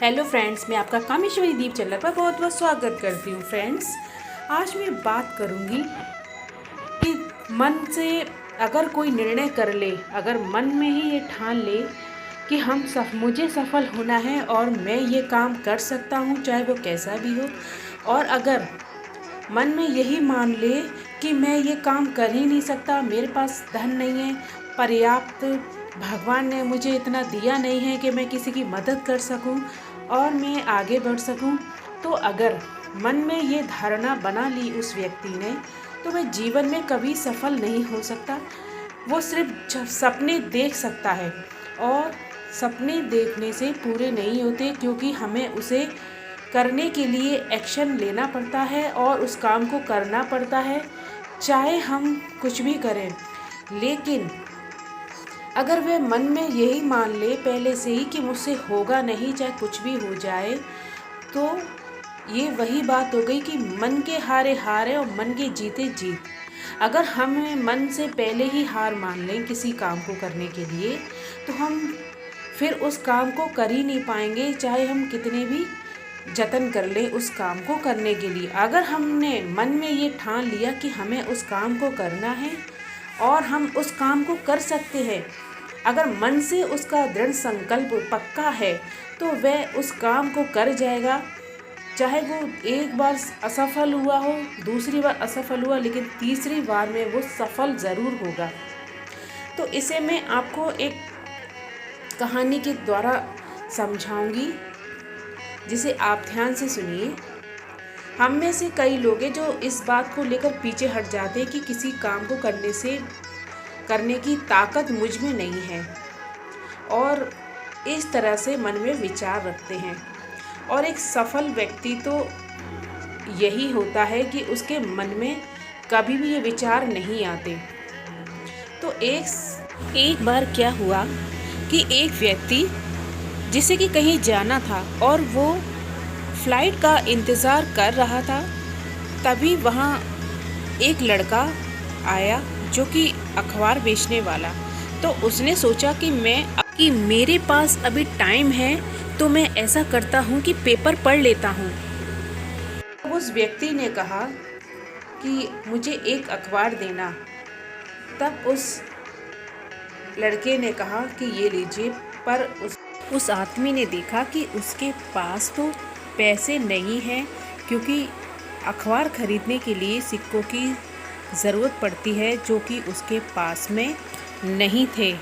Hello friends, मैं आपका कामेश्वरी दीप channel पर बहुत बहुत स्वागत करती हूँ। फ्रेंड्स, आज मैं बात करूँगी कि मन से अगर कोई निर्णय कर ले, अगर मन में ही ये ठान ले कि मुझे सफल होना है और मैं ये काम कर सकता हूँ, चाहे वो कैसा भी हो, और अगर मन में यही मान ले कि मैं ये काम कर ही नहीं सकता, मेरे पास धन नहीं है पर्याप्त, भगवान ने मुझे इतना दिया नहीं है कि मैं किसी की मदद कर सकूं और मैं आगे बढ़ सकूं, तो अगर मन में ये धारणा बना ली उस व्यक्ति ने, तो वह जीवन में कभी सफल नहीं हो सकता। वो सिर्फ सपने देख सकता है और सपने देखने से पूरे नहीं होते, क्योंकि हमें उसे करने के लिए एक्शन लेना पड़ता है और उस काम को करना पड़ता है, चाहे हम कुछ भी करें। लेकिन अगर वह मन में यही मान ले पहले से ही कि मुझसे होगा नहीं, चाहे कुछ भी हो जाए, तो ये वही बात हो गई कि मन के हारे हारे और मन के जीते जीत। अगर हम मन से पहले ही हार मान लें किसी काम को करने के लिए, तो हम फिर उस काम को कर ही नहीं पाएंगे, चाहे हम कितने भी जतन कर लें उस काम को करने के लिए। अगर हमने मन में ये ठान लिया कि हमें उस काम को करना है और हम उस काम को कर सकते हैं, अगर मन से उसका दृढ़ संकल्प पक्का है, तो वह उस काम को कर जाएगा। चाहे वो एक बार असफल हुआ हो, दूसरी बार असफल हुआ, लेकिन तीसरी बार में वो सफल ज़रूर होगा। तो इसे मैं आपको एक कहानी के द्वारा समझाऊंगी, जिसे आप ध्यान से सुनिए। हम में से कई लोग हैं जो इस बात को लेकर पीछे हट जाते हैं कि किसी काम को करने की ताकत मुझ में नहीं है, और इस तरह से मन में विचार रखते हैं। और एक सफल व्यक्ति तो यही होता है कि उसके मन में कभी भी ये विचार नहीं आते। तो एक बार क्या हुआ कि एक व्यक्ति जिसे कि कहीं जाना था और वो फ्लाइट का इंतज़ार कर रहा था, तभी वहाँ एक लड़का आया जो कि अखबार बेचने वाला। तो उसने सोचा कि मेरे पास अभी टाइम है, तो मैं ऐसा करता हूँ कि पेपर पढ़ लेता हूँ। उस व्यक्ति ने कहा कि मुझे एक अखबार देना। तब उस लड़के ने कहा कि ये लीजिए, पर उस आदमी ने देखा कि उसके पास तो पैसे नहीं हैं, क्योंकि अखबार खरीदने के लिए सिक्कों की ज़रूरत पड़ती है, जो कि उसके पास में नहीं थे।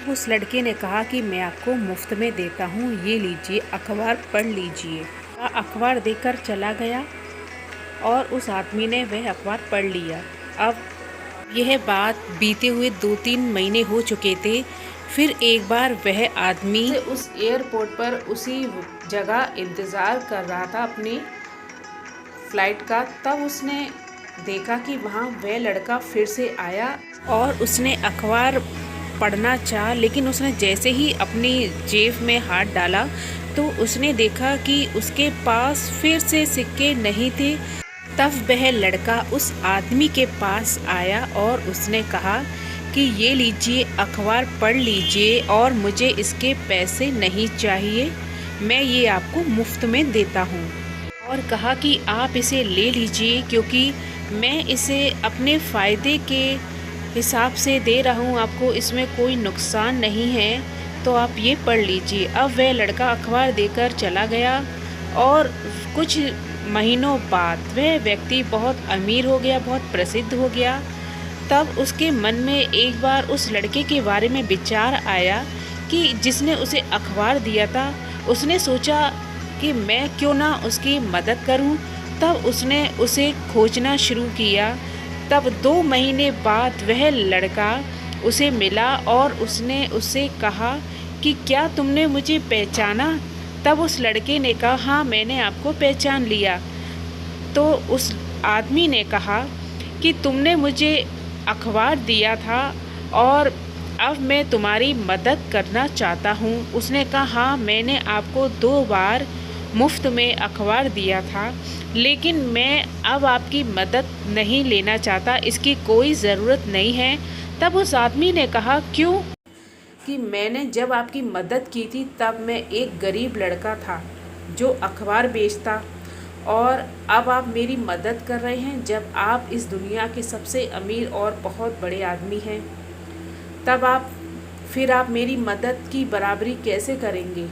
उस लड़के ने कहा कि मैं आपको मुफ्त में देता हूँ, ये लीजिए, अखबार पढ़ लीजिए। अखबार देकर चला गया और उस आदमी ने वह अखबार पढ़ लिया। अब यह बात बीते हुए 2-3 महीने हो चुके थे। फिर एक बार वह आदमी उस एयरपोर्ट पर उसी जगह इंतज़ार कर रहा था अपनी फ़्लाइट का। तब उसने देखा कि वहाँ वह लड़का फिर से आया और उसने अखबार पढ़ना चाहा, लेकिन उसने जैसे ही अपनी जेब में हाथ डाला तो उसने देखा कि उसके पास फिर से सिक्के नहीं थे। तब वह लड़का उस आदमी के पास आया और उसने कहा कि ये लीजिए, अखबार पढ़ लीजिए और मुझे इसके पैसे नहीं चाहिए, मैं ये आपको मुफ्त में देता हूँ। और कहा कि आप इसे ले लीजिए, क्योंकि मैं इसे अपने फ़ायदे के हिसाब से दे रहा हूँ आपको, इसमें कोई नुकसान नहीं है, तो आप ये पढ़ लीजिए। अब वह लड़का अखबार देकर चला गया और कुछ महीनों बाद वह व्यक्ति बहुत अमीर हो गया, बहुत प्रसिद्ध हो गया। तब उसके मन में एक बार उस लड़के के बारे में विचार आया कि जिसने उसे अखबार दिया था। उसने सोचा कि मैं क्यों ना उसकी मदद करूं। तब उसने उसे खोजना शुरू किया। तब 2 महीने बाद वह लड़का उसे मिला और उसने उससे कहा कि क्या तुमने मुझे पहचाना? तब उस लड़के ने कहा, हाँ, मैंने आपको पहचान लिया। तो उस आदमी ने कहा कि तुमने मुझे अखबार दिया था और अब मैं तुम्हारी मदद करना चाहता हूँ। उसने कहा, हाँ, मैंने आपको 2 बार मुफ्त में अखबार दिया था, लेकिन मैं अब आपकी मदद नहीं लेना चाहता, इसकी कोई ज़रूरत नहीं है। तब उस आदमी ने कहा, क्यों? कि मैंने जब आपकी मदद की थी तब मैं एक गरीब लड़का था जो अखबार बेचता, और अब आप मेरी मदद कर रहे हैं जब आप इस दुनिया के सबसे अमीर और बहुत बड़े आदमी हैं। तब आप मेरी मदद की बराबरी कैसे करेंगे?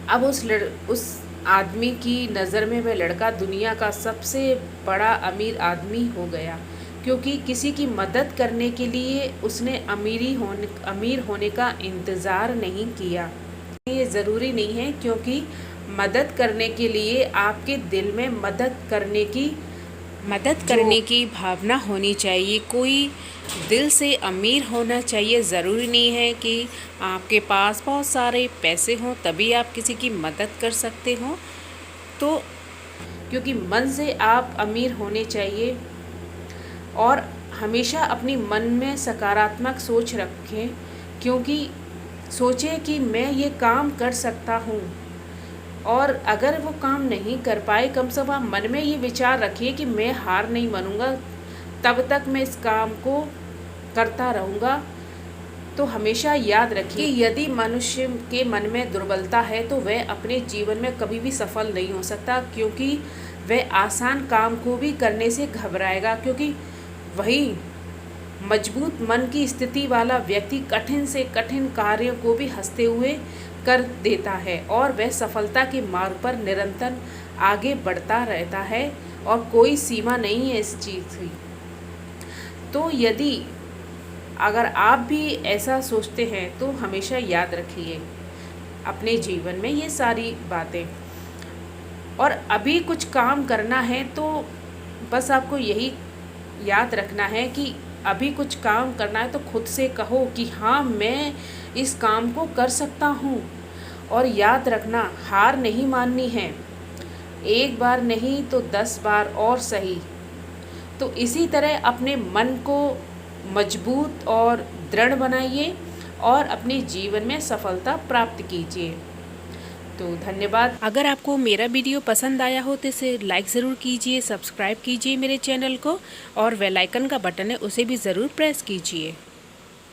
अब उस आदमी की नज़र में वह लड़का दुनिया का सबसे बड़ा अमीर आदमी हो गया, क्योंकि किसी की मदद करने के लिए उसने अमीर होने का इंतज़ार नहीं किया। ये ज़रूरी नहीं है, क्योंकि मदद करने के लिए आपके दिल में मदद करने की भावना होनी चाहिए। कोई दिल से अमीर होना चाहिए। ज़रूरी नहीं है कि आपके पास बहुत सारे पैसे हों तभी आप किसी की मदद कर सकते हो। तो क्योंकि मन से आप अमीर होने चाहिए, और हमेशा अपनी मन में सकारात्मक सोच रखें, क्योंकि सोचें कि मैं ये काम कर सकता हूँ, और अगर वो काम नहीं कर पाए, कम से कम मन में ये विचार रखिए कि मैं हार नहीं मानूंगा, तब तक मैं इस काम को करता रहूँगा। तो हमेशा याद रखिए कि यदि मनुष्य के मन में दुर्बलता है तो वह अपने जीवन में कभी भी सफल नहीं हो सकता, क्योंकि वह आसान काम को भी करने से घबराएगा, क्योंकि वही मजबूत मन की स्थिति वाला व्यक्ति कठिन से कठिन कार्य को भी हंसते हुए कर देता है, और वह सफलता के मार्ग पर निरंतर आगे बढ़ता रहता है, और कोई सीमा नहीं है इस चीज़ की। तो अगर आप भी ऐसा सोचते हैं तो हमेशा याद रखिए अपने जीवन में ये सारी बातें। और अभी कुछ काम करना है तो बस आपको यही याद रखना है कि अभी कुछ काम करना है तो खुद से कहो कि हाँ, मैं इस काम को कर सकता हूँ। और याद रखना, हार नहीं माननी है, एक बार नहीं तो 10 बार और सही। तो इसी तरह अपने मन को मजबूत और दृढ़ बनाइए और अपने जीवन में सफलता प्राप्त कीजिए। तो धन्यवाद। अगर आपको मेरा वीडियो पसंद आया हो तो इसे लाइक ज़रूर कीजिए, सब्सक्राइब कीजिए मेरे चैनल को, और बेल आइकन का बटन है उसे भी ज़रूर प्रेस कीजिए।